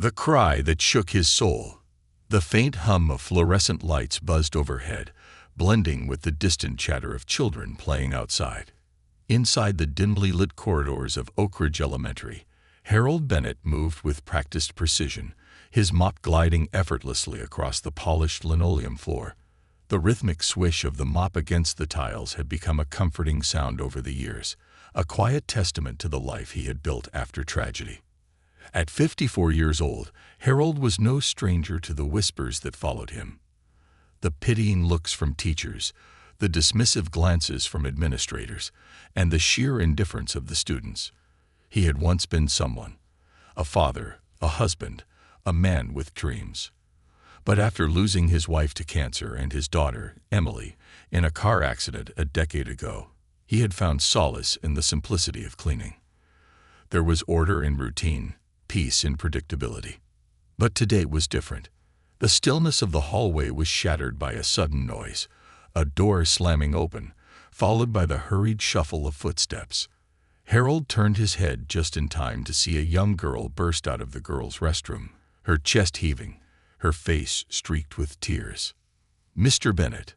The cry that shook his soul. The faint hum of fluorescent lights buzzed overhead, blending with the distant chatter of children playing outside. Inside the dimly lit corridors of Oak Ridge Elementary, Harold Bennett moved with practiced precision, his mop gliding effortlessly across the polished linoleum floor. The rhythmic swish of the mop against the tiles had become a comforting sound over the years, a quiet testament to the life he had built after tragedy. At 54 years old, Harold was no stranger to the whispers that followed him. The pitying looks from teachers, the dismissive glances from administrators, and the sheer indifference of the students. He had once been someone, a father, a husband, a man with dreams. But after losing his wife to cancer and his daughter, Emily, in a car accident a decade ago, he had found solace in the simplicity of cleaning. There was order in routine, peace in predictability. But today was different. The stillness of the hallway was shattered by a sudden noise, a door slamming open, followed by the hurried shuffle of footsteps. Harold turned his head just in time to see a young girl burst out of the girls' restroom, her chest heaving, her face streaked with tears. "Mr. Bennett."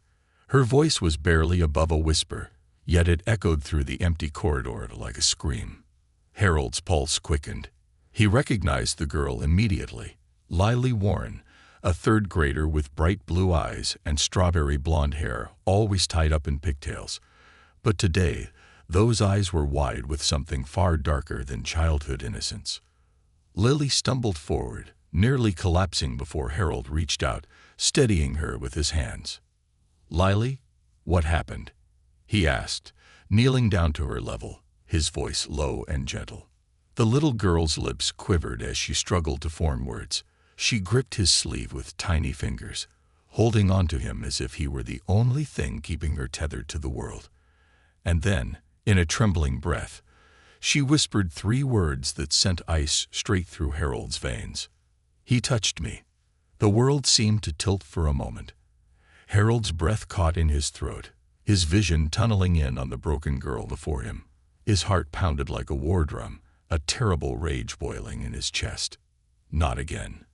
Her voice was barely above a whisper, yet it echoed through the empty corridor like a scream. Harold's pulse quickened. He recognized the girl immediately, Lily Warren, a third grader with bright blue eyes and strawberry blonde hair, always tied up in pigtails. But today, those eyes were wide with something far darker than childhood innocence. Lily stumbled forward, nearly collapsing before Harold reached out, steadying her with his hands. "Lily, what happened?" he asked, kneeling down to her level, his voice low and gentle. The little girl's lips quivered as she struggled to form words. She gripped his sleeve with tiny fingers, holding on to him as if he were the only thing keeping her tethered to the world. And then, in a trembling breath, she whispered 3 words that sent ice straight through Harold's veins. "He touched me." The world seemed to tilt for a moment. Harold's breath caught in his throat, his vision tunneling in on the broken girl before him. His heart pounded like a war drum, a terrible rage boiling in his chest. Not again.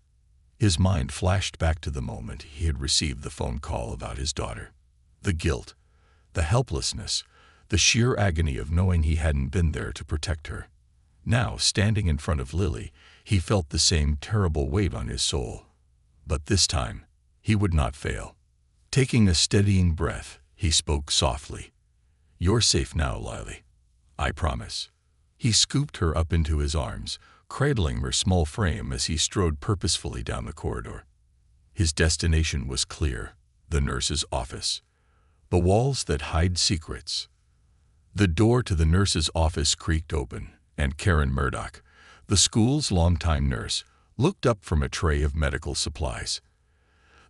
His mind flashed back to the moment he had received the phone call about his daughter. The guilt, the helplessness, the sheer agony of knowing he hadn't been there to protect her. Now, standing in front of Lily, he felt the same terrible weight on his soul. But this time, he would not fail. Taking a steadying breath, he spoke softly. "You're safe now, Lily. I promise." He scooped her up into his arms, cradling her small frame as he strode purposefully down the corridor. His destination was clear, the nurse's office. The walls that hide secrets. The door to the nurse's office creaked open, and Karen Murdoch, the school's longtime nurse, looked up from a tray of medical supplies.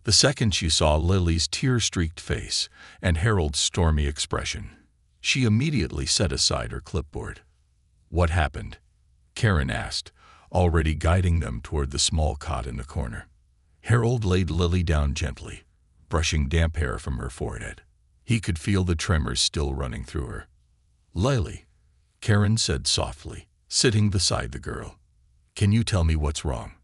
The second she saw Lily's tear-streaked face and Harold's stormy expression, she immediately set aside her clipboard. "What happened?" Karen asked, already guiding them toward the small cot in the corner. Harold laid Lily down gently, brushing damp hair from her forehead. He could feel the tremors still running through her. "Lily," Karen said softly, sitting beside the girl. "Can you tell me what's wrong?"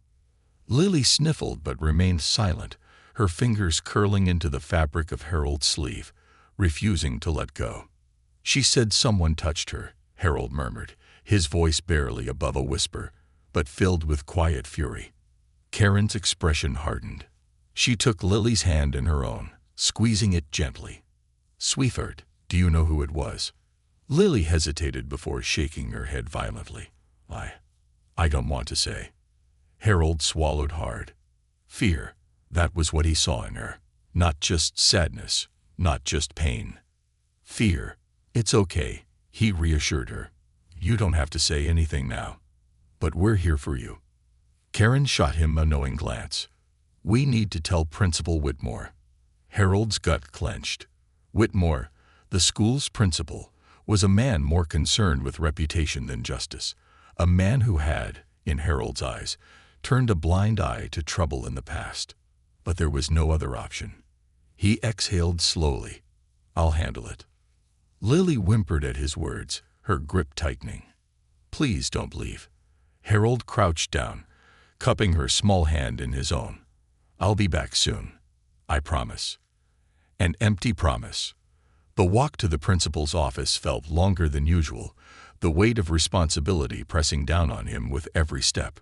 Lily sniffled but remained silent, her fingers curling into the fabric of Harold's sleeve, refusing to let go. "She said someone touched her," Harold murmured, his voice barely above a whisper, but filled with quiet fury. Karen's expression hardened. She took Lily's hand in her own, squeezing it gently. "Sweetheart, do you know who it was?" Lily hesitated before shaking her head violently. I don't want to say." Harold swallowed hard. Fear, that was what he saw in her. Not just sadness, not just pain. Fear. "It's okay," he reassured her. "You don't have to say anything now. But we're here for you." Karen shot him a knowing glance. "We need to tell Principal Whitmore." Harold's gut clenched. Whitmore, the school's principal, was a man more concerned with reputation than justice, a man who had, in Harold's eyes, turned a blind eye to trouble in the past. But there was no other option. He exhaled slowly. "I'll handle it." Lily whimpered at his words, her grip tightening. "Please don't leave." Harold crouched down, cupping her small hand in his own. "I'll be back soon. I promise." An empty promise. The walk to the principal's office felt longer than usual, the weight of responsibility pressing down on him with every step.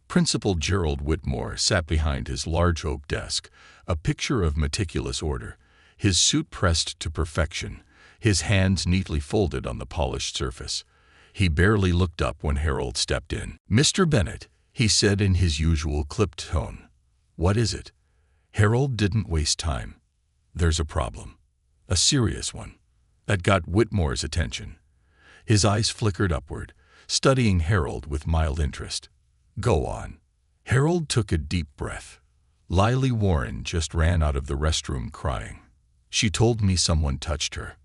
Principal Gerald Whitmore sat behind his large oak desk, a picture of meticulous order, his suit pressed to perfection, his hands neatly folded on the polished surface. He barely looked up when Harold stepped in. "Mr. Bennett," he said in his usual clipped tone. "What is it?" Harold didn't waste time. "There's a problem. A serious one." That got Whitmore's attention. His eyes flickered upward, studying Harold with mild interest. "Go on." Harold took a deep breath. "Lily Warren just ran out of the restroom crying. She told me someone touched her."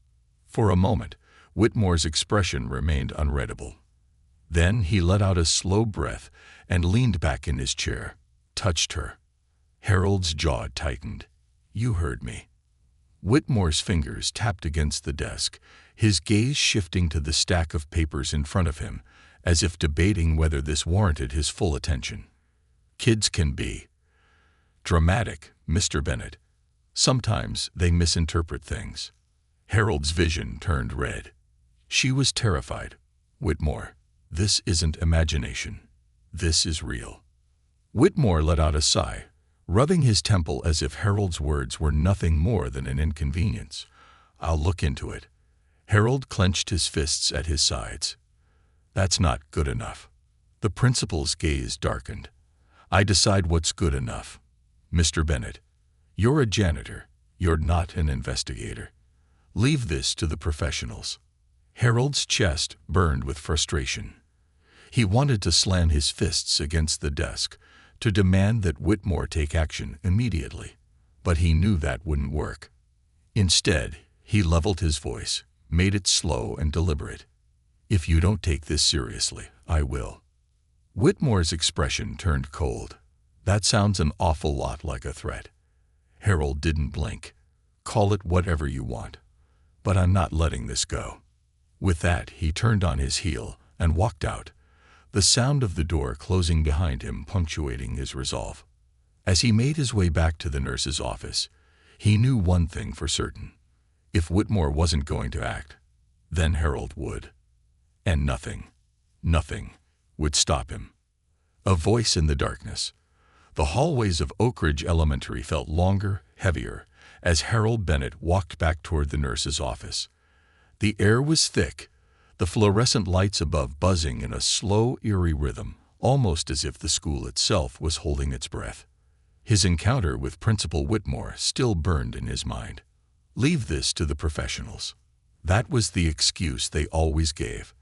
For a moment, Whitmore's expression remained unreadable. Then he let out a slow breath and leaned back in his chair. "Touched her." Harold's jaw tightened. "You heard me." Whitmore's fingers tapped against the desk, his gaze shifting to the stack of papers in front of him, as if debating whether this warranted his full attention. "Kids can be dramatic, Mr. Bennett. Sometimes they misinterpret things." Harold's vision turned red. She was terrified. "Whitmore, this isn't imagination. This is real." Whitmore let out a sigh, rubbing his temple as if Harold's words were nothing more than an inconvenience. "I'll look into it." Harold clenched his fists at his sides. "That's not good enough." The principal's gaze darkened. "I decide what's good enough. Mr. Bennett, you're a janitor. You're not an investigator. Leave this to the professionals." Harold's chest burned with frustration. He wanted to slam his fists against the desk, to demand that Whitmore take action immediately, but he knew that wouldn't work. Instead, he leveled his voice, made it slow and deliberate. "If you don't take this seriously, I will." Whitmore's expression turned cold. "That sounds an awful lot like a threat." Harold didn't blink. "Call it whatever you want, but I'm not letting this go." With that, he turned on his heel and walked out, the sound of the door closing behind him punctuating his resolve. As he made his way back to the nurse's office, he knew one thing for certain. If Whitmore wasn't going to act, then Harold would. And nothing would stop him. A voice in the darkness. The hallways of Oak Ridge Elementary felt longer, heavier, as Harold Bennett walked back toward the nurse's office. The air was thick, the fluorescent lights above buzzing in a slow, eerie rhythm, almost as if the school itself was holding its breath. His encounter with Principal Whitmore still burned in his mind. Leave this to the professionals. That was the excuse they always gave.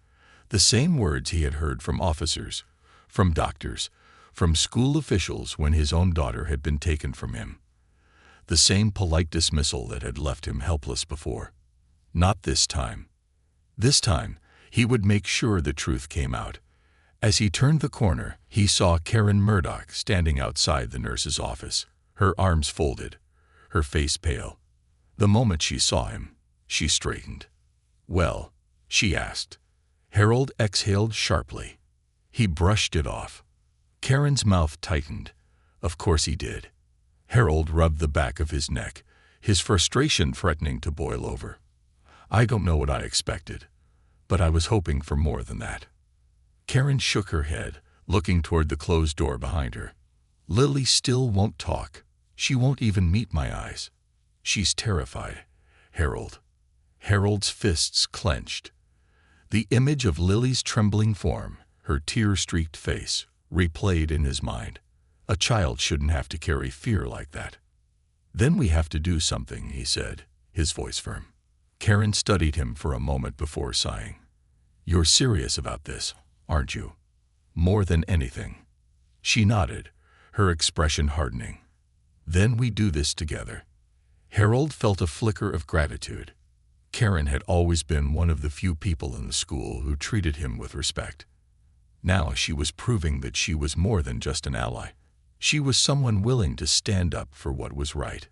The same words he had heard from officers, from doctors, from school officials when his own daughter had been taken from him. The same polite dismissal that had left him helpless before. Not this time. This time, he would make sure the truth came out. As he turned the corner, he saw Karen Murdoch standing outside the nurse's office, her arms folded, her face pale. The moment she saw him, she straightened. "Well?" she asked. Harold exhaled sharply. He brushed it off. Karen's mouth tightened. Of course he did. Harold rubbed the back of his neck, his frustration threatening to boil over. "I don't know what I expected, but I was hoping for more than that." Karen shook her head, looking toward the closed door behind her. "Lily still won't talk. She won't even meet my eyes. She's terrified, Harold." Harold's fists clenched. The image of Lily's trembling form, her tear-streaked face, replayed in his mind. A child shouldn't have to carry fear like that. "Then we have to do something," he said, his voice firm. Karen studied him for a moment before sighing. "You're serious about this, aren't you?" "More than anything." She nodded, her expression hardening. "Then we do this together." Harold felt a flicker of gratitude. Karen had always been one of the few people in the school who treated him with respect. Now she was proving that she was more than just an ally. She was someone willing to stand up for what was right.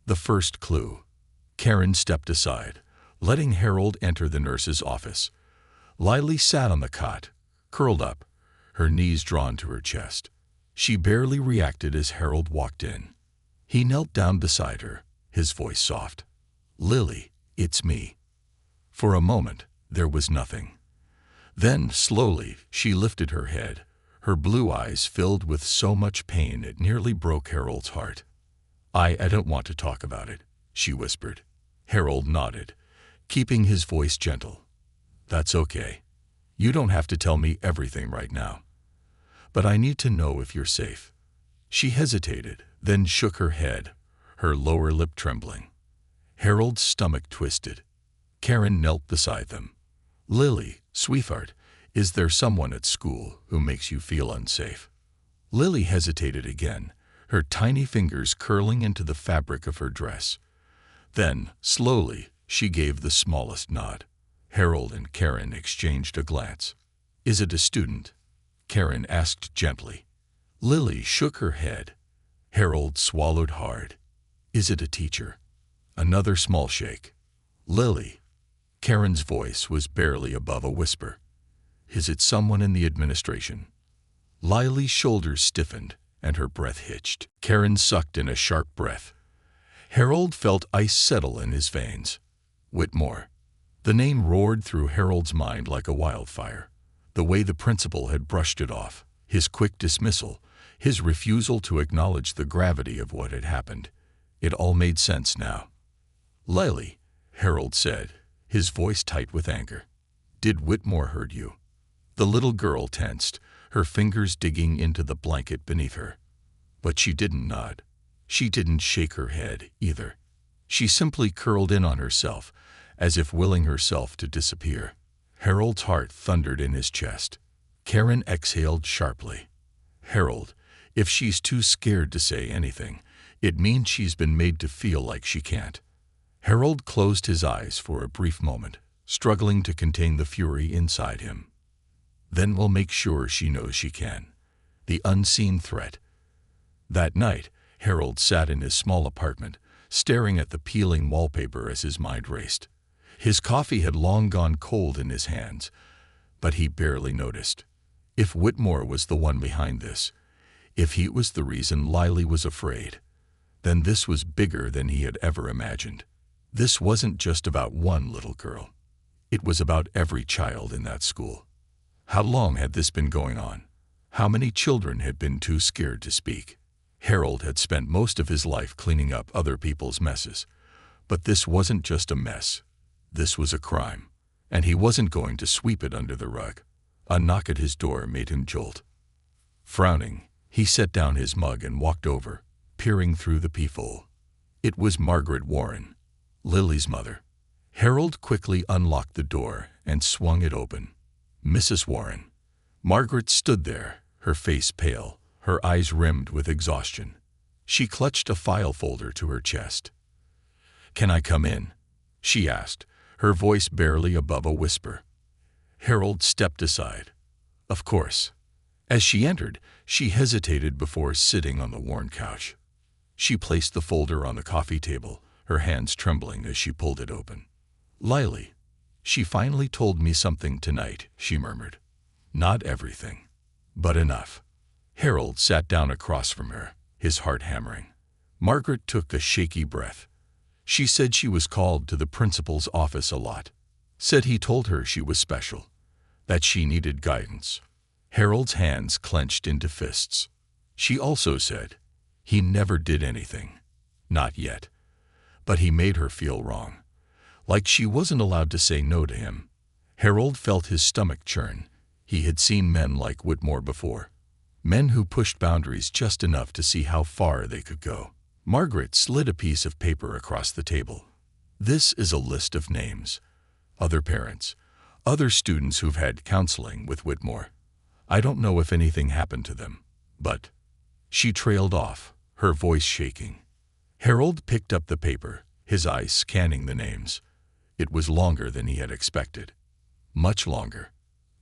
The first clue. Karen stepped aside, letting Harold enter the nurse's office. Lily sat on the cot, curled up, her knees drawn to her chest. She barely reacted as Harold walked in. He knelt down beside her, his voice soft. "Lily, it's me." For a moment, there was nothing. Then, slowly, she lifted her head, her blue eyes filled with so much pain it nearly broke Harold's heart. I don't want to talk about it," she whispered. Harold nodded, keeping his voice gentle. "That's okay. You don't have to tell me everything right now. But I need to know if you're safe." She hesitated, then shook her head, her lower lip trembling. Harold's stomach twisted. Karen knelt beside them. "Lily, sweetheart, is there someone at school who makes you feel unsafe?" Lily hesitated again, her tiny fingers curling into the fabric of her dress. Then, slowly, she gave the smallest nod. Harold and Karen exchanged a glance. "Is it a student?" Karen asked gently. Lily shook her head. Harold swallowed hard. "Is it a teacher?" Another small shake. "Lily." Karen's voice was barely above a whisper. "Is it someone in the administration?" Lily's shoulders stiffened and her breath hitched. Karen sucked in a sharp breath. Harold felt ice settle in his veins. Whitmore. The name roared through Harold's mind like a wildfire. The way the principal had brushed it off, his quick dismissal, his refusal to acknowledge the gravity of what had happened. It all made sense now. "Lily," Harold said, his voice tight with anger. "Did Whitmore hurt you?" The little girl tensed, her fingers digging into the blanket beneath her. But she didn't nod. She didn't shake her head, either. She simply curled in on herself, as if willing herself to disappear. Harold's heart thundered in his chest. Karen exhaled sharply. "Harold, if she's too scared to say anything, it means she's been made to feel like she can't." Harold closed his eyes for a brief moment, struggling to contain the fury inside him. "Then we'll make sure she knows she can." The unseen threat. That night, Harold sat in his small apartment, staring at the peeling wallpaper as his mind raced. His coffee had long gone cold in his hands, but he barely noticed. If Whitmore was the one behind this, if he was the reason Lily was afraid, then this was bigger than he had ever imagined. This wasn't just about one little girl. It was about every child in that school. How long had this been going on? How many children had been too scared to speak? Harold had spent most of his life cleaning up other people's messes. But this wasn't just a mess. This was a crime, and he wasn't going to sweep it under the rug. A knock at his door made him jolt. Frowning, he set down his mug and walked over, peering through the peephole. It was Margaret Warren, Lily's mother. Harold quickly unlocked the door and swung it open. "Mrs. Warren." Margaret stood there, her face pale, her eyes rimmed with exhaustion. She clutched a file folder to her chest. "Can I come in?" she asked, her voice barely above a whisper. Harold stepped aside. "Of course." As she entered, she hesitated before sitting on the worn couch. She placed the folder on the coffee table, her hands trembling as she pulled it open. "Lily, she finally told me something tonight," she murmured. "Not everything, but enough." Harold sat down across from her, his heart hammering. Margaret took a shaky breath. She said she was called to the principal's office a lot. Said he told her she was special, that she needed guidance. Harold's hands clenched into fists. She also said he never did anything. Not yet. But he made her feel wrong. Like she wasn't allowed to say no to him. Harold felt his stomach churn. He had seen men like Whitmore before. Men who pushed boundaries just enough to see how far they could go. Margaret slid a piece of paper across the table. "This is a list of names. Other parents. Other students who've had counseling with Whitmore. I don't know if anything happened to them, but..." She trailed off, her voice shaking. Harold picked up the paper, his eyes scanning the names. It was longer than he had expected. Much longer.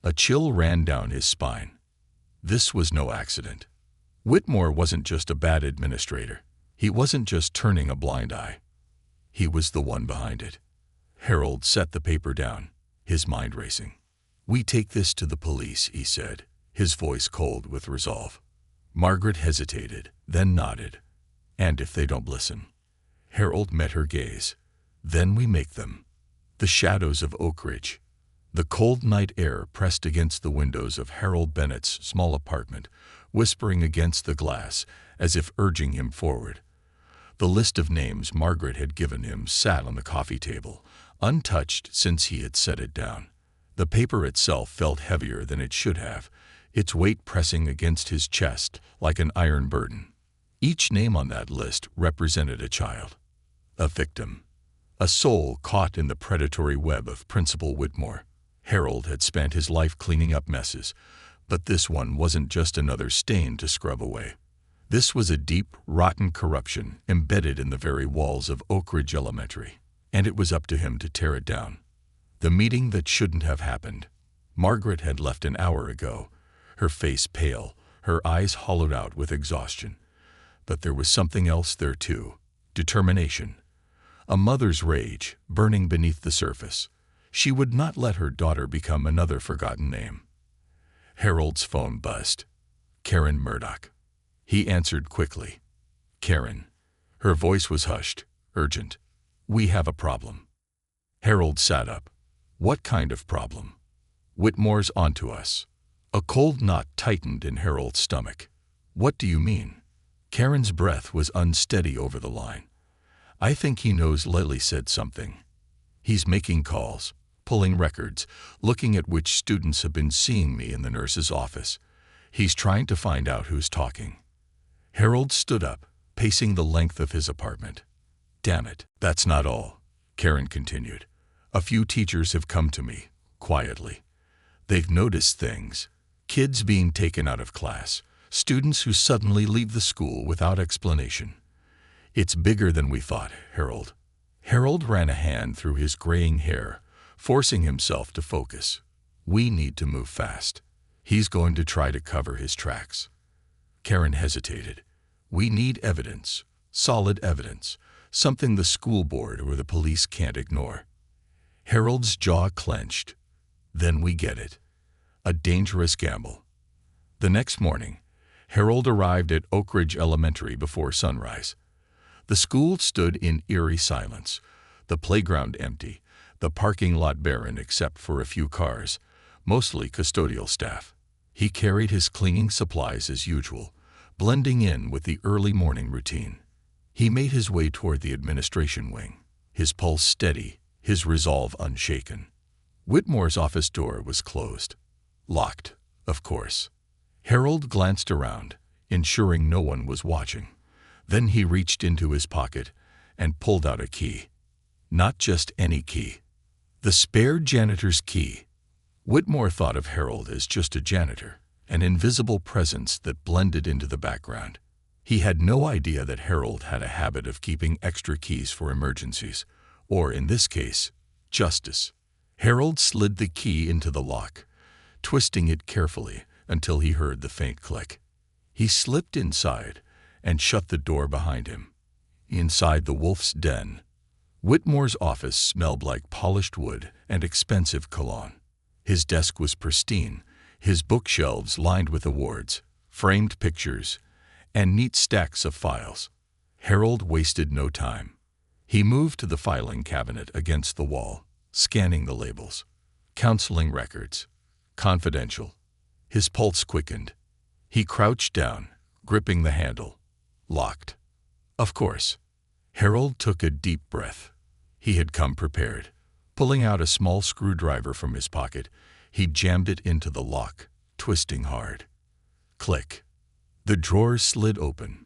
A chill ran down his spine. This was no accident. Whitmore wasn't just a bad administrator. He wasn't just turning a blind eye. He was the one behind it. Harold set the paper down, his mind racing. "We take this to the police," he said, his voice cold with resolve. Margaret hesitated, then nodded. And if they don't listen? Harold met her gaze. Then we make them. The shadows of Oak Ridge. The cold night air pressed against the windows of Harold Bennett's small apartment, whispering against the glass as if urging him forward. The list of names Margaret had given him sat on the coffee table, untouched since he had set it down. The paper itself felt heavier than it should have, its weight pressing against his chest like an iron burden. Each name on that list represented a child, a victim, a soul caught in the predatory web of Principal Whitmore. Harold had spent his life cleaning up messes, but this one wasn't just another stain to scrub away. This was a deep, rotten corruption embedded in the very walls of Oak Ridge Elementary, and it was up to him to tear it down. The meeting that shouldn't have happened. Margaret had left an hour ago, her face pale, her eyes hollowed out with exhaustion. But there was something else there too, determination. A mother's rage burning beneath the surface. She would not let her daughter become another forgotten name. Harold's phone buzzed. Karen Murdoch. He answered quickly. Karen. Her voice was hushed, urgent. We have a problem. Harold sat up. What kind of problem? Whitmore's onto us. A cold knot tightened in Harold's stomach. What do you mean? Karen's breath was unsteady over the line. I think he knows Lily said something. He's making calls, pulling records, looking at which students have been seeing me in the nurse's office. He's trying to find out who's talking. Harold stood up, pacing the length of his apartment. Damn it, that's not all, Karen continued. A few teachers have come to me, quietly. They've noticed things. Kids being taken out of class, students who suddenly leave the school without explanation. It's bigger than we thought, Harold. Harold ran a hand through his graying hair, forcing himself to focus. We need to move fast. He's going to try to cover his tracks. Karen hesitated. We need evidence, solid evidence, something the school board or the police can't ignore. Harold's jaw clenched. Then we get it. A dangerous gamble. The next morning, Harold arrived at Oak Ridge Elementary before sunrise. The school stood in eerie silence, the playground empty, the parking lot barren except for a few cars, mostly custodial staff. He carried his cleaning supplies as usual, blending in with the early morning routine. He made his way toward the administration wing, his pulse steady, his resolve unshaken. Whitmore's office door was closed. Locked, of course. Harold glanced around, ensuring no one was watching. Then he reached into his pocket and pulled out a key. Not just any key. The spare janitor's key. Whitmore thought of Harold as just a janitor, an invisible presence that blended into the background. He had no idea that Harold had a habit of keeping extra keys for emergencies, or in this case, justice. Harold slid the key into the lock, twisting it carefully until he heard the faint click. He slipped inside and shut the door behind him. Inside the wolf's den, Whitmore's office smelled like polished wood and expensive cologne. His desk was pristine, his bookshelves lined with awards, framed pictures, and neat stacks of files. Harold wasted no time. He moved to the filing cabinet against the wall, scanning the labels. Counseling records. Confidential. His pulse quickened. He crouched down, gripping the handle. Locked. Of course. Harold took a deep breath. He had come prepared. Pulling out a small screwdriver from his pocket, he jammed it into the lock, twisting hard. Click. The drawers slid open.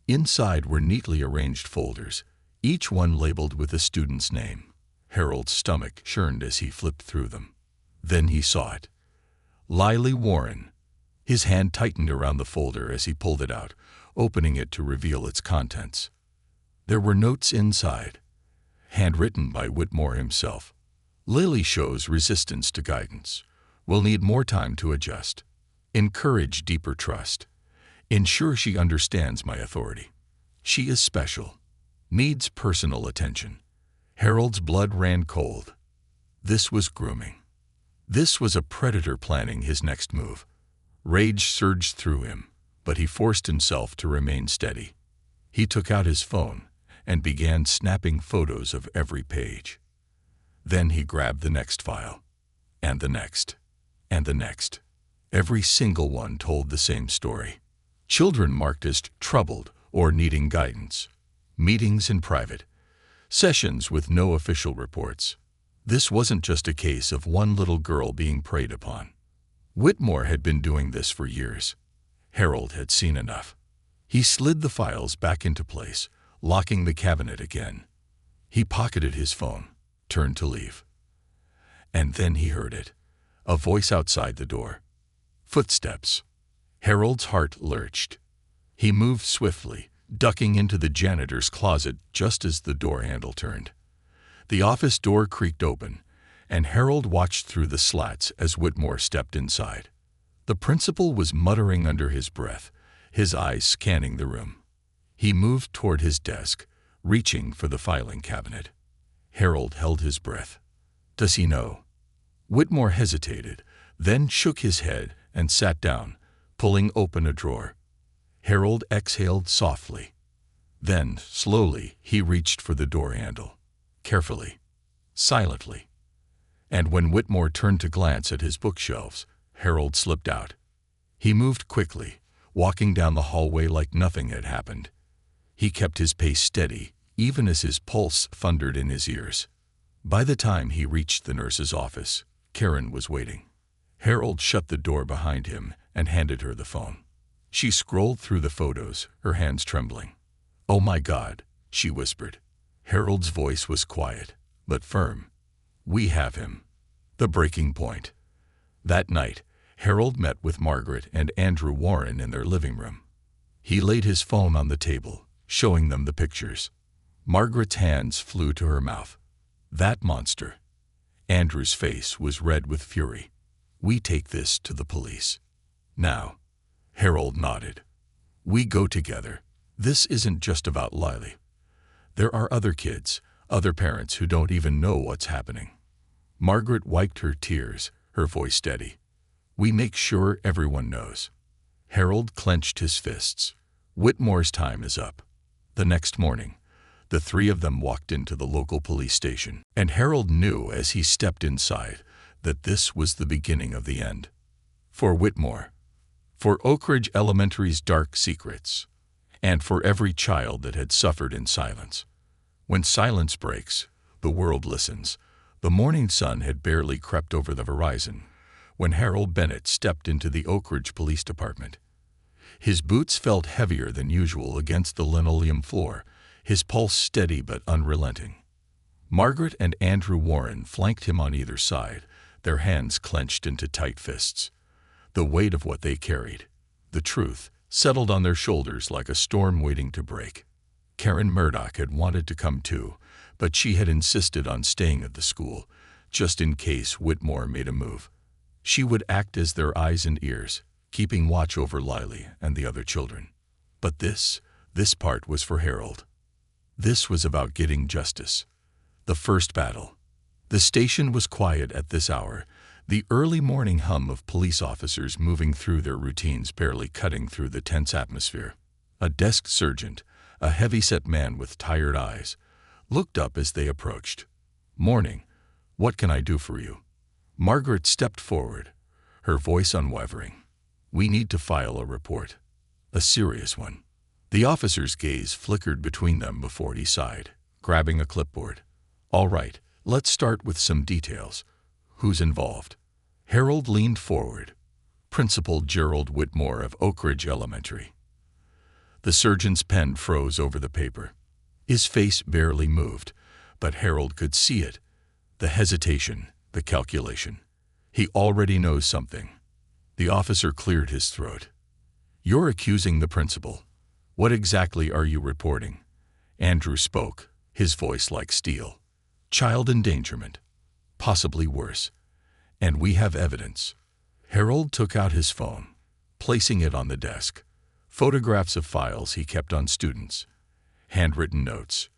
Inside were neatly arranged folders, each one labeled with a student's name. Harold's stomach churned as he flipped through them. Then he saw it. Lily Warren. His hand tightened around the folder as he pulled it out, opening it to reveal its contents. There were notes inside, handwritten by Whitmore himself. Lily shows resistance to guidance. Will need more time to adjust. Encourage deeper trust. Ensure she understands my authority. She is special. Needs personal attention. Harold's blood ran cold. This was grooming. This was a predator planning his next move. Rage surged through him, but he forced himself to remain steady. He took out his phone and began snapping photos of every page. Then he grabbed the next file, and the next, and the next. Every single one told the same story. Children marked as troubled or needing guidance. Meetings in private. Sessions with no official reports. This wasn't just a case of one little girl being preyed upon. Whitmore had been doing this for years. Harold had seen enough. He slid the files back into place, locking the cabinet again. He pocketed his phone, turned to leave. And then he heard it. A voice outside the door. Footsteps. Harold's heart lurched. He moved swiftly, ducking into the janitor's closet just as the door handle turned. The office door creaked open, and Harold watched through the slats as Whitmore stepped inside. The principal was muttering under his breath, his eyes scanning the room. He moved toward his desk, reaching for the filing cabinet. Harold held his breath. Does he know? Whitmore hesitated, then shook his head and sat down, pulling open a drawer. Harold exhaled softly. Then, slowly, he reached for the door handle. Carefully, silently. And when Whitmore turned to glance at his bookshelves, Harold slipped out. He moved quickly, walking down the hallway like nothing had happened. He kept his pace steady, even as his pulse thundered in his ears. By the time he reached the nurse's office, Karen was waiting. Harold shut the door behind him and handed her the phone. She scrolled through the photos, her hands trembling. "Oh my God," she whispered. Harold's voice was quiet, but firm. "We have him." The breaking point. That night, Harold met with Margaret and Andrew Warren in their living room. He laid his phone on the table, showing them the pictures. Margaret's hands flew to her mouth. That monster. Andrew's face was red with fury. "We take this to the police." "Now." Harold nodded. "We go together. This isn't just about Lily. There are other kids, other parents who don't even know what's happening." Margaret wiped her tears, her voice steady. "We make sure everyone knows." Harold clenched his fists. Whitmore's time is up. The next morning, the three of them walked into the local police station, and Harold knew as he stepped inside that this was the beginning of the end. For Whitmore, for Oak Ridge Elementary's dark secrets, and for every child that had suffered in silence. When silence breaks, the world listens. The morning sun had barely crept over the horizon when Harold Bennett stepped into the Oak Ridge Police Department. His boots felt heavier than usual against the linoleum floor, his pulse steady but unrelenting. Margaret and Andrew Warren flanked him on either side, their hands clenched into tight fists. The weight of what they carried, the truth, settled on their shoulders like a storm waiting to break. Karen Murdoch had wanted to come too, but she had insisted on staying at the school, just in case Whitmore made a move. She would act as their eyes and ears, keeping watch over Lily and the other children. But this part was for Harold. This was about getting justice. The first battle. The station was quiet at this hour, the early morning hum of police officers moving through their routines barely cutting through the tense atmosphere. A desk sergeant, a heavy-set man with tired eyes, looked up as they approached. "Morning. What can I do for you?" Margaret stepped forward, her voice unwavering. "We need to file a report. A serious one." The officer's gaze flickered between them before he sighed, grabbing a clipboard. "All right, let's start with some details. Who's involved?" Harold leaned forward. "Principal Gerald Whitmore of Oak Ridge Elementary." The surgeon's pen froze over the paper. His face barely moved, but Harold could see it. The hesitation, the calculation. He already knows something. The officer cleared his throat. "You're accusing the principal. What exactly are you reporting?" Andrew spoke, his voice like steel. "Child endangerment. Possibly worse. And we have evidence." Harold took out his phone, placing it on the desk. Photographs of files he kept on students. Handwritten notes.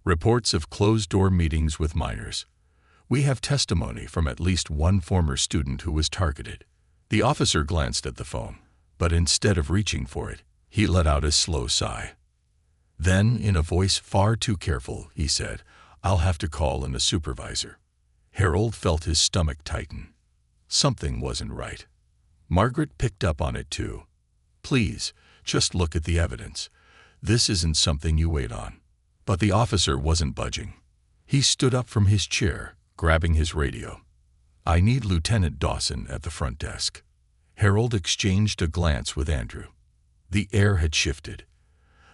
Reports of closed-door meetings with minors. "We have testimony from at least one former student who was targeted." The officer glanced at the phone. but instead of reaching for it, he let out a slow sigh. Then, in a voice far too careful, he said, "I'll have to call in a supervisor." Harold felt his stomach tighten. Something wasn't right. Margaret picked up on it too. "Please, just look at the evidence. This isn't something you wait on." But the officer wasn't budging. He stood up from his chair, grabbing his radio. "I need Lieutenant Dawson at the front desk." Harold exchanged a glance with Andrew. The air had shifted.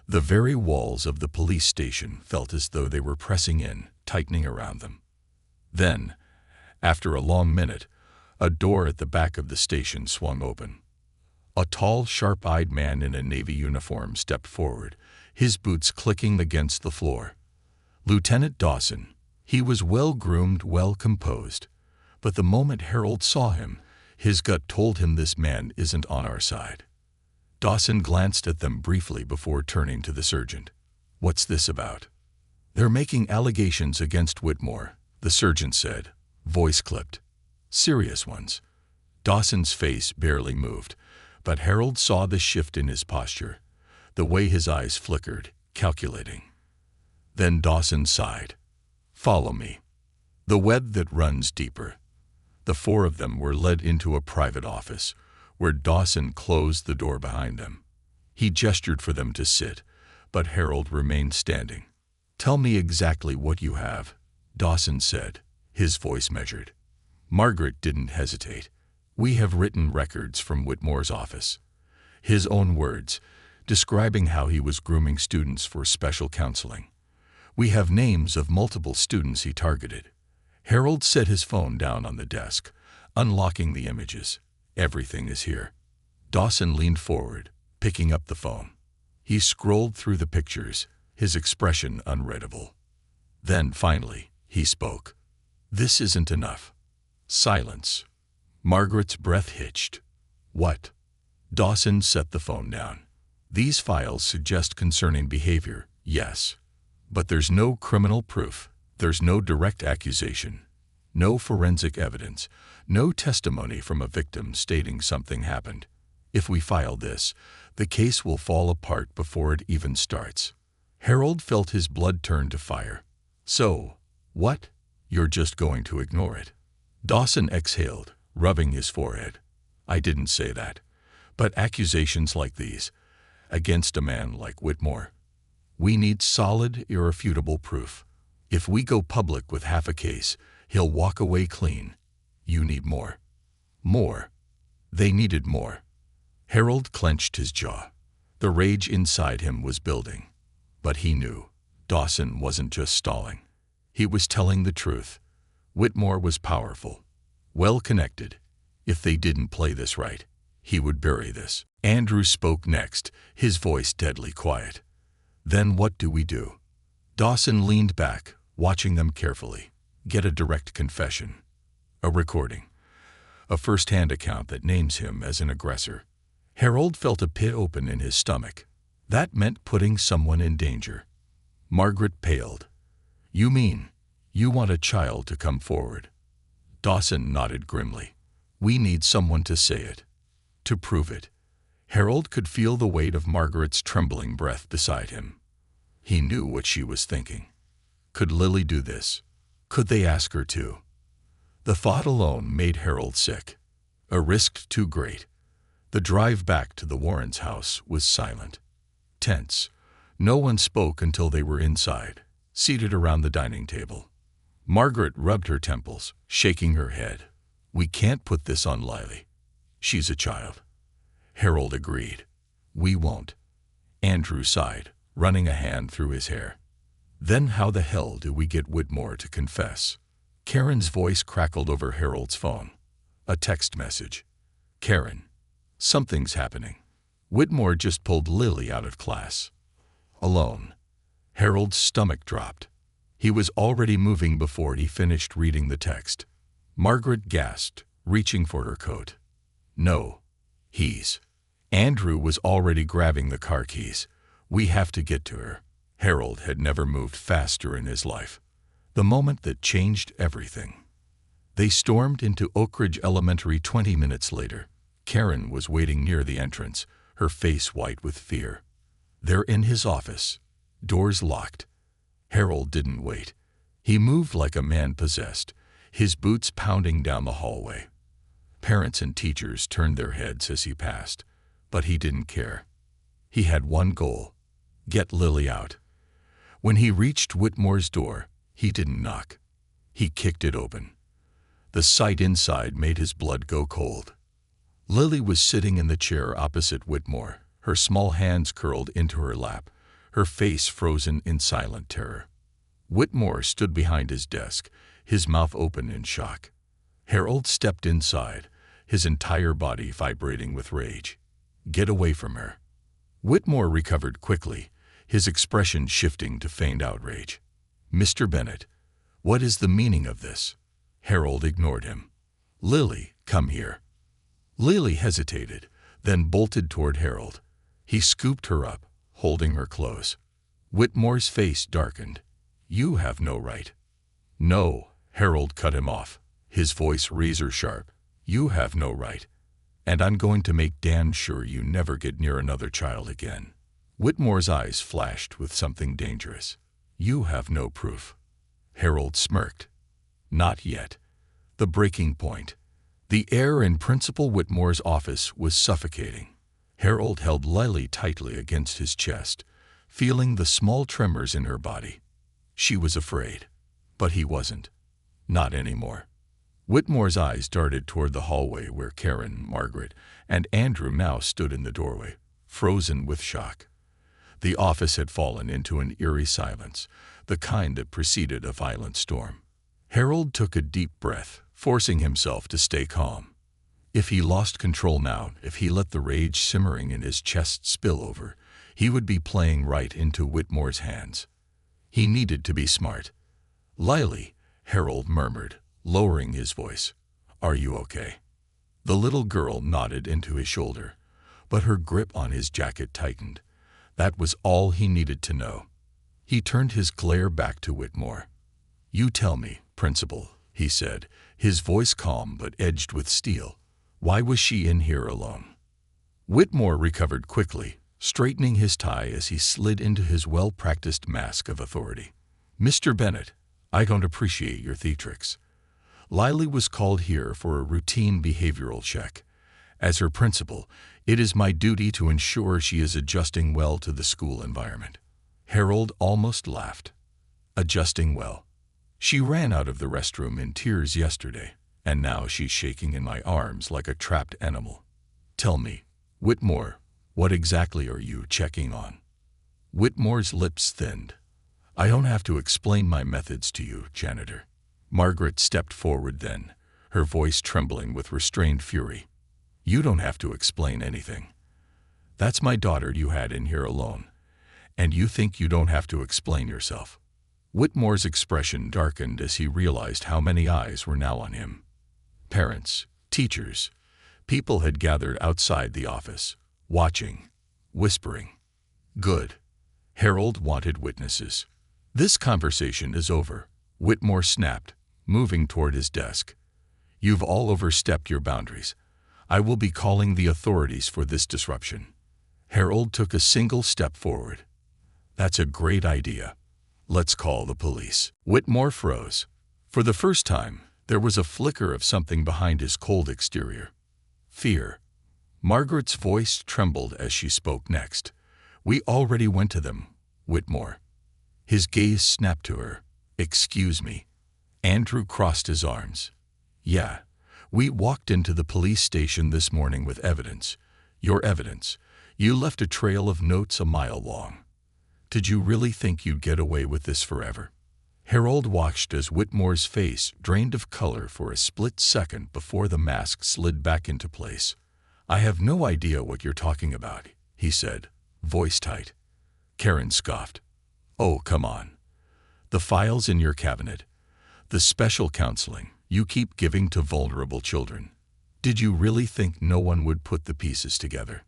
The very walls of the police station felt as though they were pressing in, tightening around them. Then, after a long minute, a door at the back of the station swung open. A tall, sharp-eyed man in a Navy uniform stepped forward, his boots clicking against the floor. Lieutenant Dawson. He was well-groomed, well-composed. But the moment Harold saw him, his gut told him this man isn't on our side. Dawson glanced at them briefly before turning to the sergeant. "What's this about?" "They're making allegations against Whitmore," the sergeant said, voice clipped. "Serious ones." Dawson's face barely moved, but Harold saw the shift in his posture, the way his eyes flickered, calculating. Then Dawson sighed. "Follow me." The web that runs deeper. The four of them were led into a private office, where Dawson closed the door behind them. He gestured for them to sit, but Harold remained standing. "Tell me exactly what you have," Dawson said, his voice measured. Margaret didn't hesitate. "We have written records from Whitmore's office." His own words, describing how he was grooming students for special counseling. "We have names of multiple students he targeted." Harold set his phone down on the desk, unlocking the images. "Everything is here." Dawson leaned forward, picking up the phone. He scrolled through the pictures, his expression unreadable. Then, finally, he spoke. "This isn't enough." Silence. Margaret's breath hitched. "What?" Dawson set the phone down. "These files suggest concerning behavior, yes. But there's no criminal proof. There's no direct accusation. No forensic evidence. No testimony from a victim stating something happened. If we file this, the case will fall apart before it even starts." Harold felt his blood turn to fire. "So, what? You're just going to ignore it?" Dawson exhaled, rubbing his forehead. "I didn't say that. But accusations like these, against a man like Whitmore, we need solid, irrefutable proof. If we go public with half a case, he'll walk away clean. You need more." More. They needed more. Harold clenched his jaw. The rage inside him was building. But he knew Dawson wasn't just stalling. He was telling the truth. Whitmore was powerful, well-connected. If they didn't play this right, he would bury this. Andrew spoke next, his voice deadly quiet. "Then what do we do?" Dawson leaned back, watching them carefully. "Get a direct confession. A recording. A first-hand account that names him as an aggressor." Harold felt a pit open in his stomach. That meant putting someone in danger. Margaret paled. "You mean, you want a child to come forward?" Dawson nodded grimly. "We need someone to say it. To prove it." Harold could feel the weight of Margaret's trembling breath beside him. He knew what she was thinking. Could Lily do this? Could they ask her to? The thought alone made Harold sick. A risk too great. The drive back to the Warrens' house was silent. Tense. No one spoke until they were inside, seated around the dining table. Margaret rubbed her temples, shaking her head. "We can't put this on Lily. She's a child." Harold agreed. "We won't." Andrew sighed, running a hand through his hair. "Then how the hell do we get Whitmore to confess?" Karen's voice crackled over Harold's phone. A text message. "Karen, something's happening. Whitmore just pulled Lily out of class. Alone." Harold's stomach dropped. He was already moving before he finished reading the text. Margaret gasped, reaching for her coat. "No. He's." Andrew was already grabbing the car keys. "We have to get to her." Harold had never moved faster in his life. The moment that changed everything. They stormed into Oak Ridge Elementary 20 minutes later, Karen was waiting near the entrance, her face white with fear. They're in his office. Doors locked. Harold didn't wait. He moved like a man possessed, his boots pounding down the hallway. Parents and teachers turned their heads as he passed, but he didn't care. He had one goal: get Lily out. When he reached Whitmore's door, he didn't knock. He kicked it open. The sight inside made his blood go cold. Lily was sitting in the chair opposite Whitmore, her small hands curled into her lap, her face frozen in silent terror. Whitmore stood behind his desk, his mouth open in shock. Harold stepped inside, his entire body vibrating with rage. Get away from her. Whitmore recovered quickly, his expression shifting to feigned outrage. Mr. Bennett, what is the meaning of this? Harold ignored him. Lily, come here. Lily hesitated, then bolted toward Harold. He scooped her up, holding her close. Whitmore's face darkened. You have no right. No, Harold cut him off, his voice razor sharp. You have no right. And I'm going to make damn sure you never get near another child again. Whitmore's eyes flashed with something dangerous. You have no proof. Harold smirked. Not yet. The breaking point. The air in Principal Whitmore's office was suffocating. Harold held Lily tightly against his chest, feeling the small tremors in her body. She was afraid, but he wasn't. Not anymore. Whitmore's eyes darted toward the hallway where Karen, Margaret, and Andrew now stood in the doorway, frozen with shock. The office had fallen into an eerie silence, the kind that preceded a violent storm. Harold took a deep breath, forcing himself to stay calm. If he lost control now, if he let the rage simmering in his chest spill over, he would be playing right into Whitmore's hands. He needed to be smart. Lily, Harold murmured, lowering his voice. Are you okay? The little girl nodded into his shoulder, but her grip on his jacket tightened. That was all he needed to know. He turned his glare back to Whitmore. You tell me, Principal, he said, his voice calm but edged with steel. Why was she in here alone? Whitmore recovered quickly, straightening his tie as he slid into his well-practiced mask of authority. Mr. Bennett, I don't appreciate your theatrics. Lily was called here for a routine behavioral check. As her principal, it is my duty to ensure she is adjusting well to the school environment. Harold almost laughed. Adjusting well. She ran out of the restroom in tears yesterday, and now she's shaking in my arms like a trapped animal. Tell me, Whitmore, what exactly are you checking on? Whitmore's lips thinned. I don't have to explain my methods to you, Janitor. Margaret stepped forward then, her voice trembling with restrained fury. You don't have to explain anything. That's my daughter you had in here alone, and you think you don't have to explain yourself. Whitmore's expression darkened as he realized how many eyes were now on him. Parents, teachers, people had gathered outside the office, watching, whispering. Good. Harold wanted witnesses. This conversation is over, Whitmore snapped, moving toward his desk. You've all overstepped your boundaries. I will be calling the authorities for this disruption. Harold took a single step forward. That's a great idea. Let's call the police. Whitmore froze. For the first time, there was a flicker of something behind his cold exterior. Fear. Margaret's voice trembled as she spoke next. We already went to them, Whitmore. His gaze snapped to her. Excuse me. Andrew crossed his arms. Yeah, we walked into the police station this morning with evidence. Your evidence. You left a trail of notes a mile long. Did you really think you'd get away with this forever? Harold watched as Whitmore's face drained of color for a split second before the mask slid back into place. I have no idea what you're talking about, he said, voice tight. Karen scoffed. Oh, come on. The files in your cabinet. The special counseling you keep giving to vulnerable children. Did you really think no one would put the pieces together?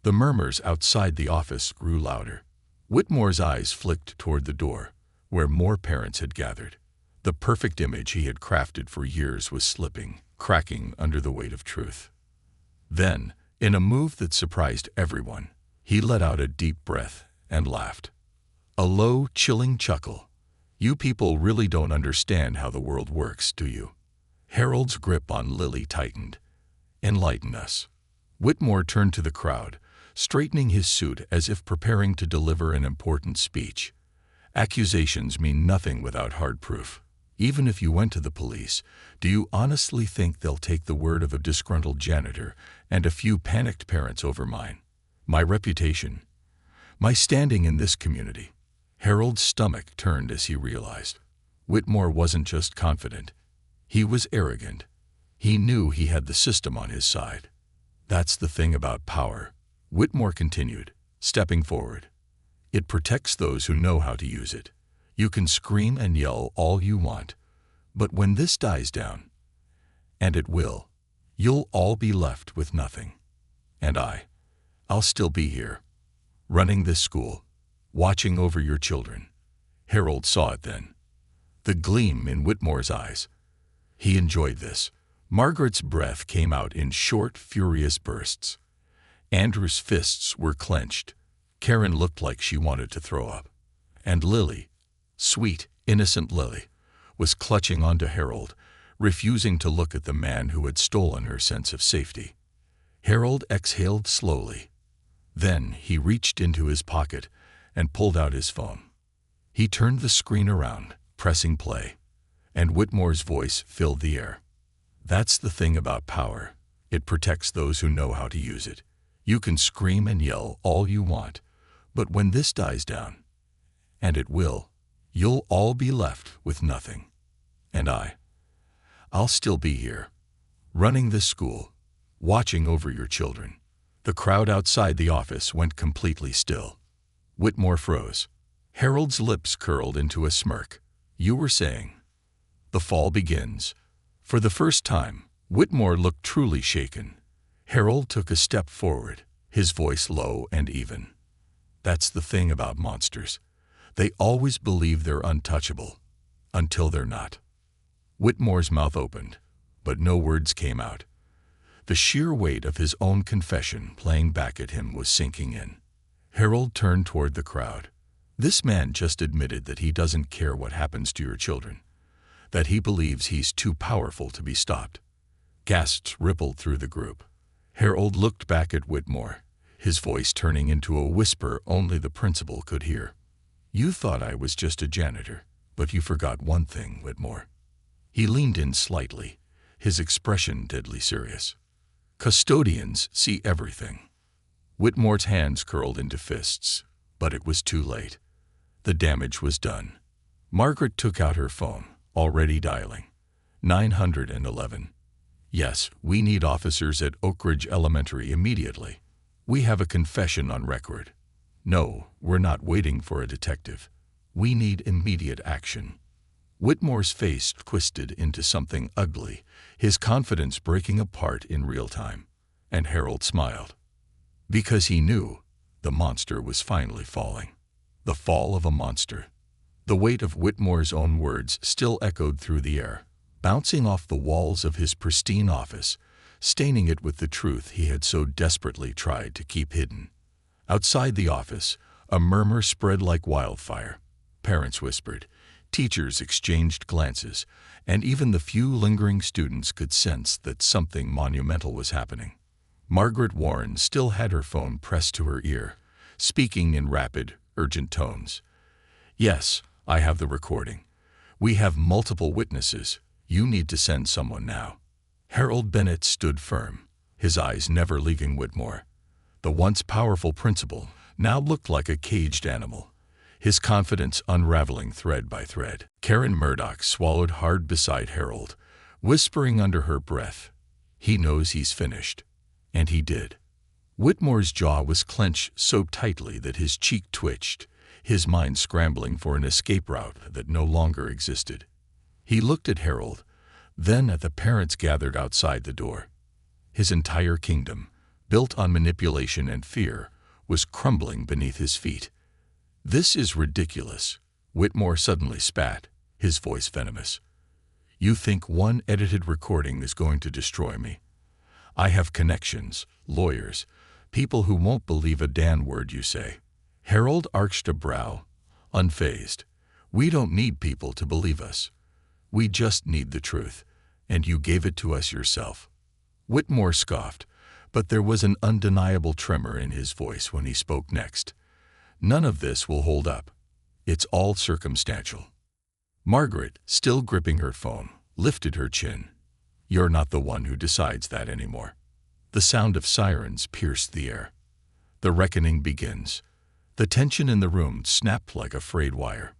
The murmurs outside the office grew louder. Whitmore's eyes flicked toward the door, where more parents had gathered. The perfect image he had crafted for years was slipping, cracking under the weight of truth. Then, in a move that surprised everyone, he let out a deep breath and laughed. A low, chilling chuckle. You people really don't understand how the world works, do you? Harold's grip on Lily tightened. Enlighten us. Whitmore turned to the crowd, straightening his suit as if preparing to deliver an important speech. Accusations mean nothing without hard proof. Even if you went to the police, do you honestly think they'll take the word of a disgruntled janitor and a few panicked parents over mine? My reputation, my standing in this community. Harold's stomach turned as he realized. Whitmore wasn't just confident. He was arrogant. He knew he had the system on his side. That's the thing about power, Whitmore continued, stepping forward. It protects those who know how to use it. You can scream and yell all you want, but when this dies down, and it will, you'll all be left with nothing. And I'll still be here, running this school, watching over your children. Harold saw it then. The gleam in Whitmore's eyes. He enjoyed this. Margaret's breath came out in short, furious bursts. Andrew's fists were clenched. Karen looked like she wanted to throw up. And Lily, sweet, innocent Lily, was clutching onto Harold, refusing to look at the man who had stolen her sense of safety. Harold exhaled slowly. Then he reached into his pocket and pulled out his phone. He turned the screen around, pressing play, and Whitmore's voice filled the air. That's the thing about power. It protects those who know how to use it. You can scream and yell all you want, but when this dies down, and it will, you'll all be left with nothing. And I'll still be here, running this school, watching over your children. The crowd outside the office went completely still. Whitmore froze. Harold's lips curled into a smirk. You were saying? The fall begins. For the first time, Whitmore looked truly shaken. Harold took a step forward, his voice low and even. That's the thing about monsters. They always believe they're untouchable, until they're not. Whitmore's mouth opened, but no words came out. The sheer weight of his own confession playing back at him was sinking in. Harold turned toward the crowd. This man just admitted that he doesn't care what happens to your children, that he believes he's too powerful to be stopped. Gasps rippled through the group. Harold looked back at Whitmore, his voice turning into a whisper only the principal could hear. You thought I was just a janitor, but you forgot one thing, Whitmore. He leaned in slightly, his expression deadly serious. Custodians see everything. Whitmore's hands curled into fists, but it was too late. The damage was done. Margaret took out her phone, already dialing. 911. Yes, we need officers at Oak Ridge Elementary immediately. We have a confession on record. No, we're not waiting for a detective. We need immediate action. Whitmore's face twisted into something ugly, his confidence breaking apart in real time. And Harold smiled. Because he knew the monster was finally falling. The fall of a monster. The weight of Whitmore's own words still echoed through the air, bouncing off the walls of his pristine office, staining it with the truth he had so desperately tried to keep hidden. Outside the office, a murmur spread like wildfire. Parents whispered, teachers exchanged glances, and even the few lingering students could sense that something monumental was happening. Margaret Warren still had her phone pressed to her ear, speaking in rapid, urgent tones. Yes, I have the recording. We have multiple witnesses. You need to send someone now. Harold Bennett stood firm, his eyes never leaving Whitmore. The once powerful principal now looked like a caged animal, his confidence unraveling thread by thread. Karen Murdoch swallowed hard beside Harold, whispering under her breath, he knows he's finished. And he did. Whitmore's jaw was clenched so tightly that his cheek twitched, his mind scrambling for an escape route that no longer existed. He looked at Harold, then at the parents gathered outside the door. His entire kingdom, built on manipulation and fear, was crumbling beneath his feet. This is ridiculous, Whitmore suddenly spat, his voice venomous. You think one edited recording is going to destroy me? I have connections, lawyers, people who won't believe a damn word you say. Harold arched a brow, unfazed. We don't need people to believe us. We just need the truth, and you gave it to us yourself. Whitmore scoffed, but there was an undeniable tremor in his voice when he spoke next. None of this will hold up. It's all circumstantial. Margaret, still gripping her phone, lifted her chin. You're not the one who decides that anymore. The sound of sirens pierced the air. The reckoning begins. The tension in the room snapped like a frayed wire.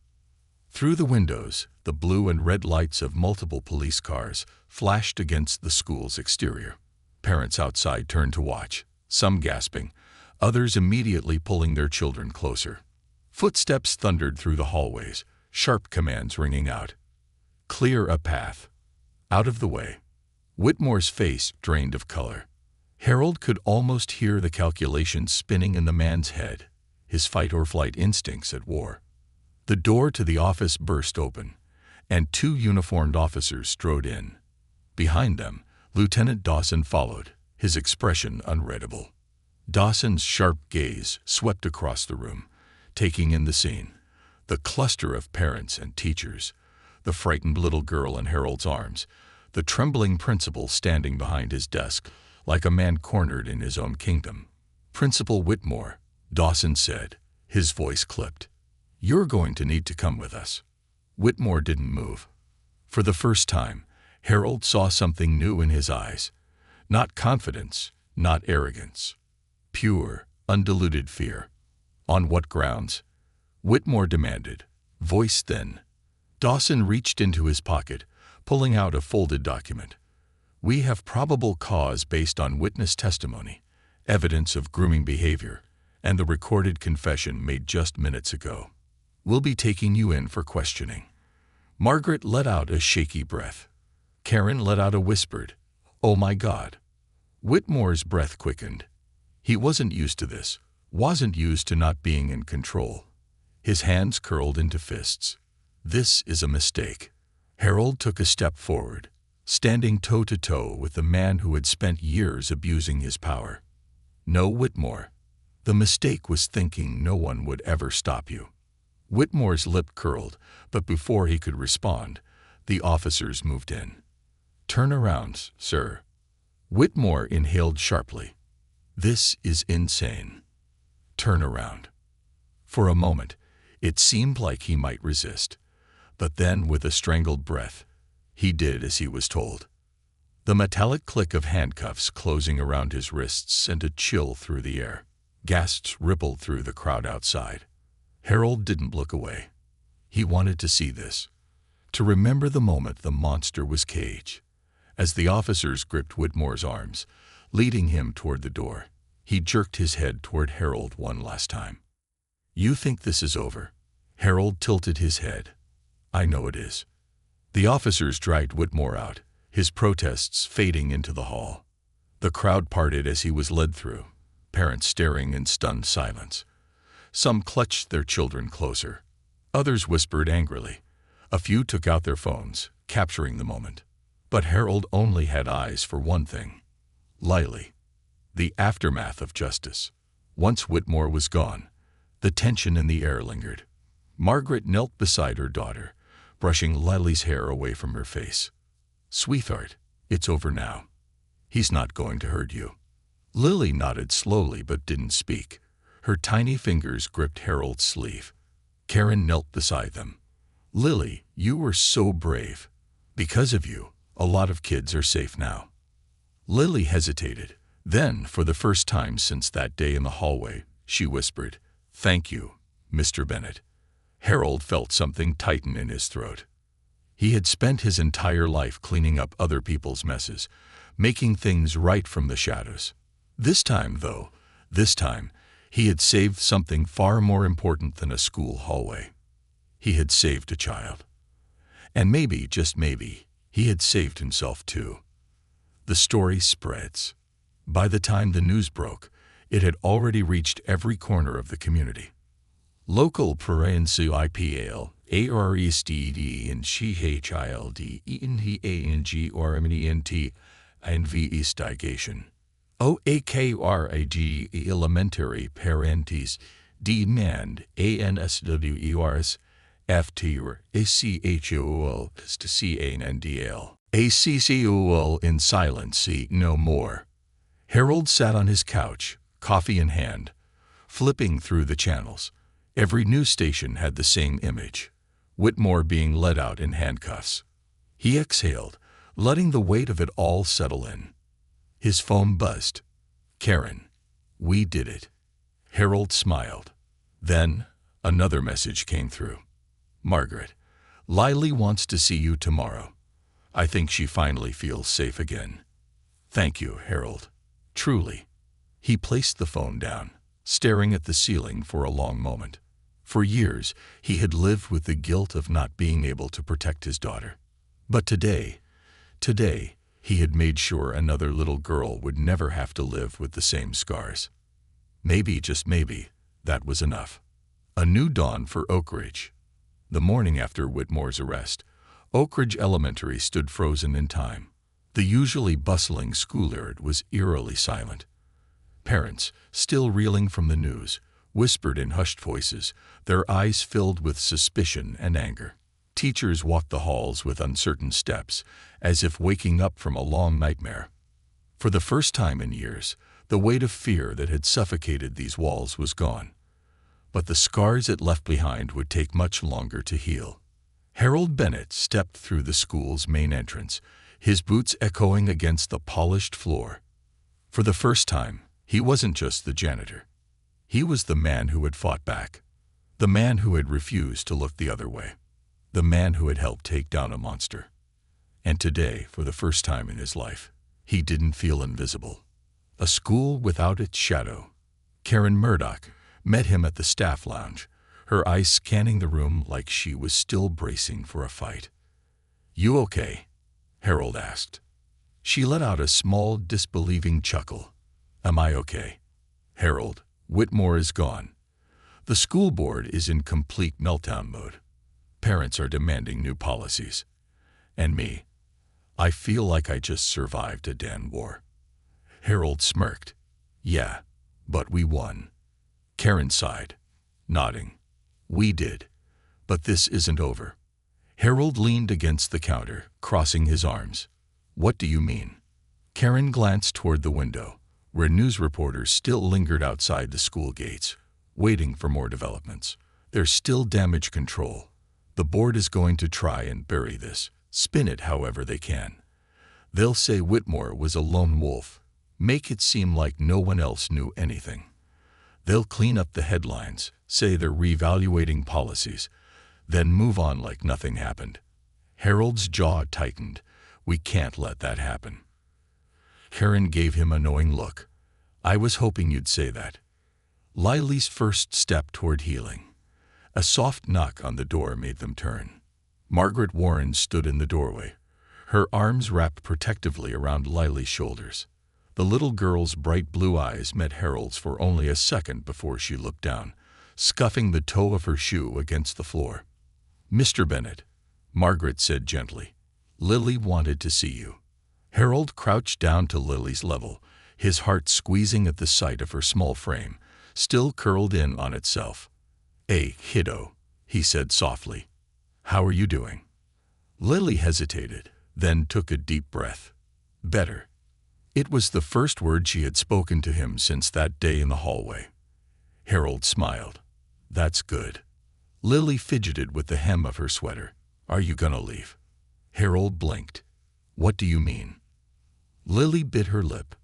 Through the windows, the blue and red lights of multiple police cars flashed against the school's exterior. Parents outside turned to watch, some gasping, others immediately pulling their children closer. Footsteps thundered through the hallways, sharp commands ringing out. Clear a path. Out of the way. Whitmore's face drained of color. Harold could almost hear the calculations spinning in the man's head, his fight-or-flight instincts at war. The door to the office burst open, and two uniformed officers strode in. Behind them, Lieutenant Dawson followed, his expression unreadable. Dawson's sharp gaze swept across the room, taking in the scene. The cluster of parents and teachers, the frightened little girl in Harold's arms, the trembling principal standing behind his desk, like a man cornered in his own kingdom. Principal Whitmore, Dawson said, his voice clipped. You're going to need to come with us. Whitmore didn't move. For the first time, Harold saw something new in his eyes. Not confidence, not arrogance. Pure, undiluted fear. On what grounds? Whitmore demanded, voice thin. Dawson reached into his pocket, pulling out a folded document. We have probable cause based on witness testimony, evidence of grooming behavior, and the recorded confession made just minutes ago. We'll be taking you in for questioning. Margaret let out a shaky breath. Karen let out a whispered, "Oh my God." Whitmore's breath quickened. He wasn't used to this, wasn't used to not being in control. His hands curled into fists. This is a mistake. Harold took a step forward, standing toe-to-toe with the man who had spent years abusing his power. No, Whitmore. The mistake was thinking no one would ever stop you. Whitmore's lip curled, but before he could respond, the officers moved in. Turn around, sir. Whitmore inhaled sharply. This is insane. Turn around. For a moment, it seemed like he might resist, but then with a strangled breath, he did as he was told. The metallic click of handcuffs closing around his wrists sent a chill through the air. Gasps rippled through the crowd outside. Harold didn't look away. He wanted to see this, to remember the moment the monster was caged. As the officers gripped Whitmore's arms, leading him toward the door, he jerked his head toward Harold one last time. You think this is over? Harold tilted his head. I know it is. The officers dragged Whitmore out, his protests fading into the hall. The crowd parted as he was led through, parents staring in stunned silence. Some clutched their children closer. Others whispered angrily. A few took out their phones, capturing the moment. But Harold only had eyes for one thing. Lily. The aftermath of justice. Once Whitmore was gone, the tension in the air lingered. Margaret knelt beside her daughter, brushing Lily's hair away from her face. Sweetheart, it's over now. He's not going to hurt you. Lily nodded slowly but didn't speak. Her tiny fingers gripped Harold's sleeve. Karen knelt beside them. Lily, you were so brave. Because of you, a lot of kids are safe now. Lily hesitated. Then, for the first time since that day in the hallway, she whispered, Thank you, Mr. Bennett. Harold felt something tighten in his throat. He had spent his entire life cleaning up other people's messes, making things right from the shadows. This time, he had saved something far more important than a school hallway. He had saved a child. And maybe, just maybe, he had saved himself too. The story spreads. By the time the news broke, it had already reached every corner of the community. Local IPAL, ARESTD and CHILD, ENTANG or MENT, Investigation. OAKRAG elementary parentheses demand ANSWERS FTR ACHUL is to CANDL. ACCUL in silence see no more. Harold sat on his couch, coffee in hand, flipping through the channels. Every news station had the same image: Whitmore being led out in handcuffs. He exhaled, letting the weight of it all settle in. His phone buzzed. "Karen, we did it." Harold smiled. Then another message came through. "Margaret, Lily wants to see you tomorrow. I think she finally feels safe again." "Thank you, Harold. Truly." He placed the phone down, staring at the ceiling for a long moment. For years, he had lived with the guilt of not being able to protect his daughter. But today, he had made sure another little girl would never have to live with the same scars. Maybe, just maybe, that was enough. A new dawn for Oak Ridge. The morning after Whitmore's arrest, Oak Ridge Elementary stood frozen in time. The usually bustling schoolyard was eerily silent. Parents, still reeling from the news, whispered in hushed voices, their eyes filled with suspicion and anger. Teachers walked the halls with uncertain steps, as if waking up from a long nightmare. For the first time in years, the weight of fear that had suffocated these walls was gone. But the scars it left behind would take much longer to heal. Harold Bennett stepped through the school's main entrance, his boots echoing against the polished floor. For the first time, he wasn't just the janitor. He was the man who had fought back, the man who had refused to look the other way, the man who had helped take down a monster. And today, for the first time in his life, he didn't feel invisible. A school without its shadow. Karen Murdoch met him at the staff lounge, her eyes scanning the room like she was still bracing for a fight. "You okay?" Harold asked. She let out a small, disbelieving chuckle. "Am I okay?" "Harold, Whitmore is gone. The school board is in complete meltdown mode. Parents are demanding new policies. And me, I feel like I just survived a damn war." Harold smirked. "Yeah, but we won." Karen sighed, nodding. "We did. But this isn't over." Harold leaned against the counter, crossing his arms. "What do you mean?" Karen glanced toward the window, where news reporters still lingered outside the school gates, waiting for more developments. "There's still damage control. The board is going to try and bury this, spin it however they can. They'll say Whitmore was a lone wolf, make it seem like no one else knew anything. They'll clean up the headlines, say they're reevaluating policies, then move on like nothing happened." Harold's jaw tightened. "We can't let that happen." Karen gave him a knowing look. "I was hoping you'd say that." Lily's first step toward healing. A soft knock on the door made them turn. Margaret Warren stood in the doorway, her arms wrapped protectively around Lily's shoulders. The little girl's bright blue eyes met Harold's for only a second before she looked down, scuffing the toe of her shoe against the floor. "Mr. Bennett," Margaret said gently, "Lily wanted to see you." Harold crouched down to Lily's level, his heart squeezing at the sight of her small frame, still curled in on itself. "Hey, kiddo," he said softly. "How are you doing?" Lily hesitated, then took a deep breath. "Better." It was the first word she had spoken to him since that day in the hallway. Harold smiled. "That's good." Lily fidgeted with the hem of her sweater. "Are you gonna leave?" Harold blinked. "What do you mean?" Lily bit her lip.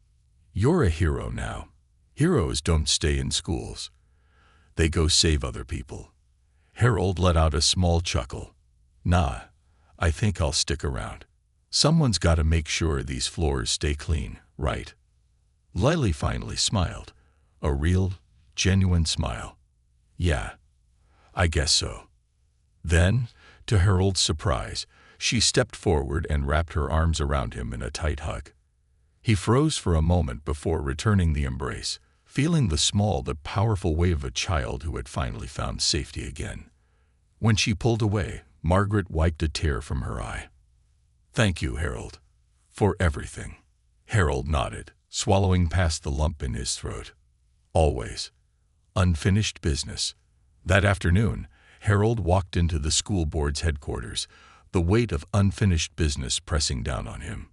"You're a hero now. Heroes don't stay in schools. They go save other people." Harold let out a small chuckle. "Nah, I think I'll stick around. Someone's got to make sure these floors stay clean, right?" Lily finally smiled. A real, genuine smile. "Yeah, I guess so." Then, to Harold's surprise, she stepped forward and wrapped her arms around him in a tight hug. He froze for a moment before returning the embrace, feeling the small but powerful wave of a child who had finally found safety again. When she pulled away, Margaret wiped a tear from her eye. "Thank you, Harold, for everything." Harold nodded, swallowing past the lump in his throat. Always. Unfinished business. That afternoon, Harold walked into the school board's headquarters, the weight of unfinished business pressing down on him.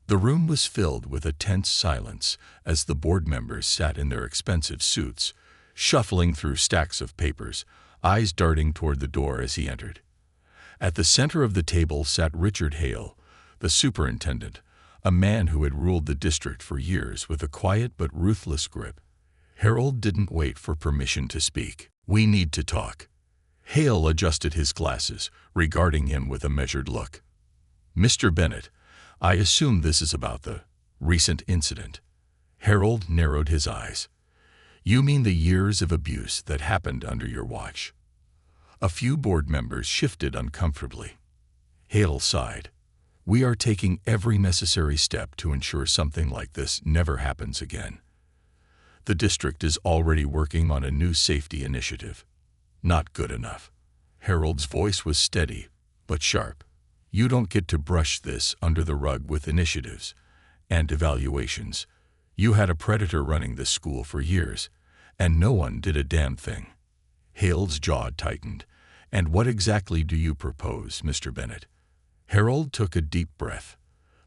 The room was filled with a tense silence as the board members sat in their expensive suits, shuffling through stacks of papers, eyes darting toward the door as he entered. At the center of the table sat Richard Hale, the superintendent, a man who had ruled the district for years with a quiet but ruthless grip. Harold didn't wait for permission to speak. "We need to talk." Hale adjusted his glasses, regarding him with a measured look. "Mr. Bennett, I assume this is about the recent incident." Harold narrowed his eyes. "You mean the years of abuse that happened under your watch?" A few board members shifted uncomfortably. Hale sighed. "We are taking every necessary step to ensure something like this never happens again. The district is already working on a new safety initiative." "Not good enough." Harold's voice was steady, but sharp. "You don't get to brush this under the rug with initiatives and evaluations. You had a predator running this school for years, and no one did a damn thing." Hale's jaw tightened. "And what exactly do you propose, Mr. Bennett?" Harold took a deep breath.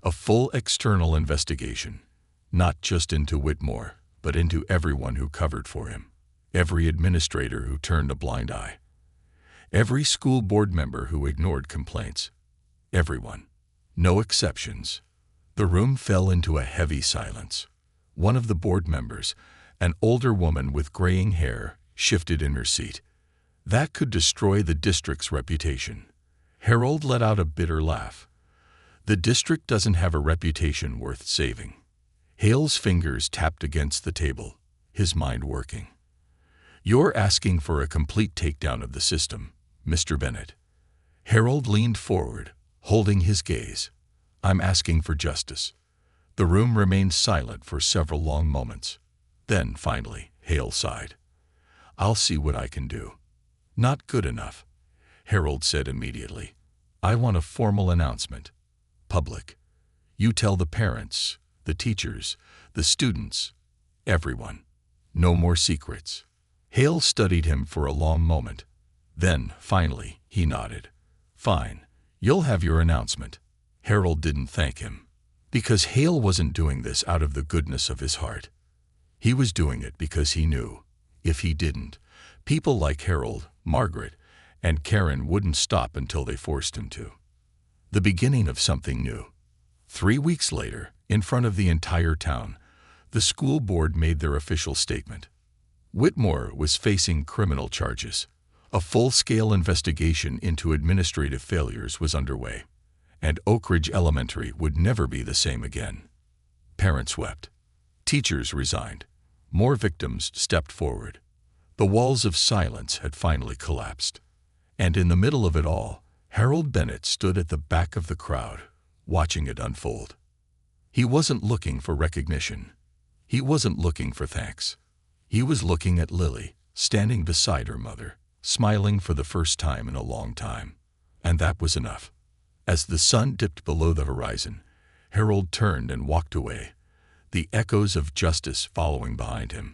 "A full external investigation, not just into Whitmore, but into everyone who covered for him. Every administrator who turned a blind eye. Every school board member who ignored complaints. Everyone. No exceptions." The room fell into a heavy silence. One of the board members, an older woman with graying hair, shifted in her seat. "That could destroy the district's reputation." Harold let out a bitter laugh. "The district doesn't have a reputation worth saving." Hale's fingers tapped against the table, his mind working. "You're asking for a complete takedown of the system, Mr. Bennett." Harold leaned forward, holding his gaze. "I'm asking for justice." The room remained silent for several long moments. Then, finally, Hale sighed. "I'll see what I can do." "Not good enough," Harold said immediately. "I want a formal announcement. Public. You tell the parents, the teachers, the students, everyone. No more secrets." Hale studied him for a long moment. Then, finally, he nodded. "Fine. You'll have your announcement." Harold didn't thank him, because Hale wasn't doing this out of the goodness of his heart. He was doing it because he knew, if he didn't, people like Harold, Margaret, and Karen wouldn't stop until they forced him to. The beginning of something new. 3 weeks later, in front of the entire town, the school board made their official statement. Whitmore was facing criminal charges. A full-scale investigation into administrative failures was underway, and Oak Ridge Elementary would never be the same again. Parents wept. Teachers resigned. More victims stepped forward. The walls of silence had finally collapsed. And in the middle of it all, Harold Bennett stood at the back of the crowd, watching it unfold. He wasn't looking for recognition. He wasn't looking for thanks. He was looking at Lily, standing beside her mother, smiling for the first time in a long time. And that was enough. As the sun dipped below the horizon, Harold turned and walked away, the echoes of justice following behind him.